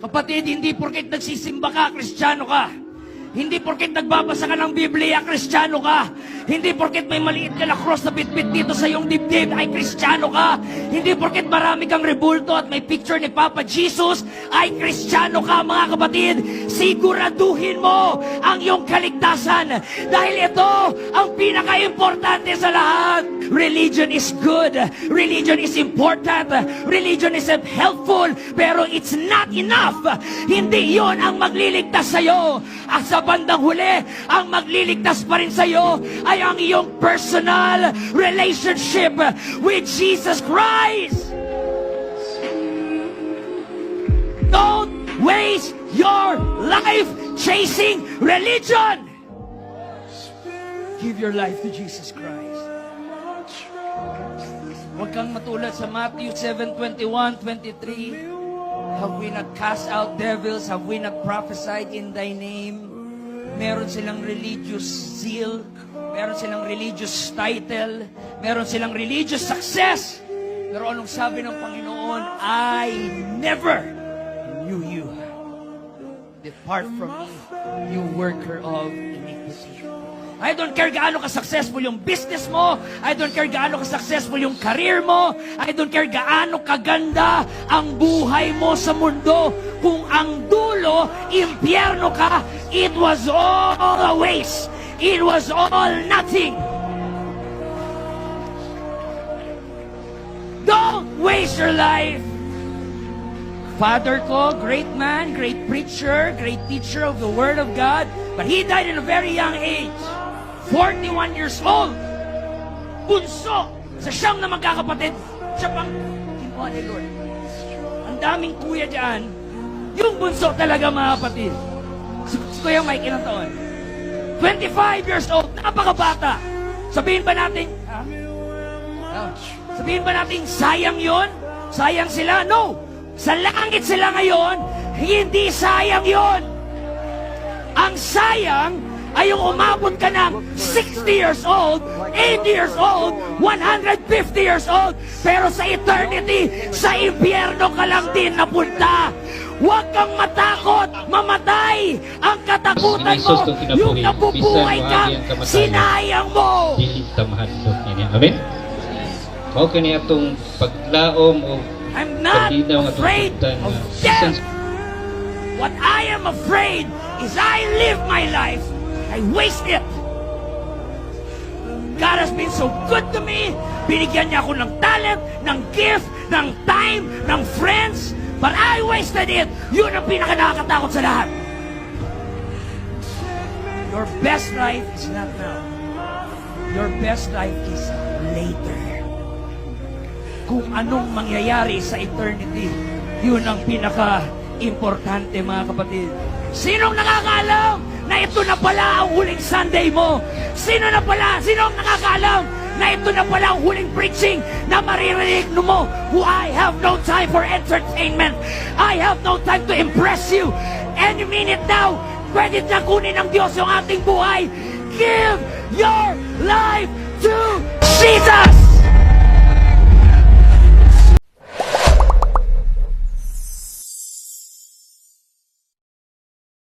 Kapatid, hindi porket nagsisimba ka, Kristiyano ka. Hindi porket nagbabasa ka ng Biblia, Kristiyano ka. Hindi porket may maliit ka na cross na bitbit dito sa iyong dibdib, ay Kristiyano ka. Hindi porket marami kang rebulto at may picture ni Papa Jesus, ay Kristiyano ka, mga kapatid. Siguraduhin mo ang iyong kaligtasan. Dahil ito ang pinaka-importante sa lahat. Religion is good. Religion is important. Religion is helpful. Pero it's not enough. Hindi yon ang magliligtas sa'yo. At sa bandang huli, ang magliligtas pa rin sa'yo ay ang iyong personal relationship with Jesus Christ. Don't waste your life chasing religion. Give your life to Jesus Christ. Huwag kang matulad sa Matthew 7:21-23. Have we not cast out devils? Have we not prophesied in thy name? Meron silang religious zeal. Meron silang religious title. Meron silang religious success. Pero anong sabi ng Panginoon? I never knew you. Depart from me, you worker of iniquity. I don't care gaano ka-successful yung business mo. I don't care gaano ka-successful yung career mo. I don't care gaano kaganda ang buhay mo sa mundo. Kung ang dulo, impyerno ka, it was all a waste. It was all nothing. Don't waste your life. Father ko, great man, great preacher, great teacher of the Word of God, but he died in a very young age. 41 years old. Bunso sa siyam na magkakapatid. Siya pang kinuha ni Lord. Ang daming kuya dyan. Yung bunso talaga, mga kapatid. Si Kuya Mike, ilang taon? 25 years old. Napakabata. Sabihin ba natin, sabihin ba natin, sayang yon? Sayang sila? No. Sa langit sila ngayon, hindi sayang yon. Ang sayang ay yung umabot ka ng 60 years old, 80 years old, 150 years old, pero sa eternity, sa impyerno ka lang din napunta. Huwag kang matakot, mamatay. Ang katakutan mo, yung nabubuhay kang sinayang mo. Amen? Mao kani atong paglaom o I'm not afraid of death. What I am afraid is I live my life, I waste it. God has been so good to me. Binigyan niya ako ng talent, ng gift, ng time, ng friends, but I wasted it. Yun ang pinaka-nakakatakot sa lahat. Your best life is not now. Your best life is later. Kung anong mangyayari sa eternity, yun ang pinaka-importante, mga kapatid. Sinong nakakaalam na ito na pala ang huling Sunday mo? Sinong nakakaalam na ito na pala ang huling preaching na maririnig mo? I have no time for entertainment. I have no time to impress you. Any minute now, pwede na kunin ng Diyos yung ating buhay. Give your life to Jesus!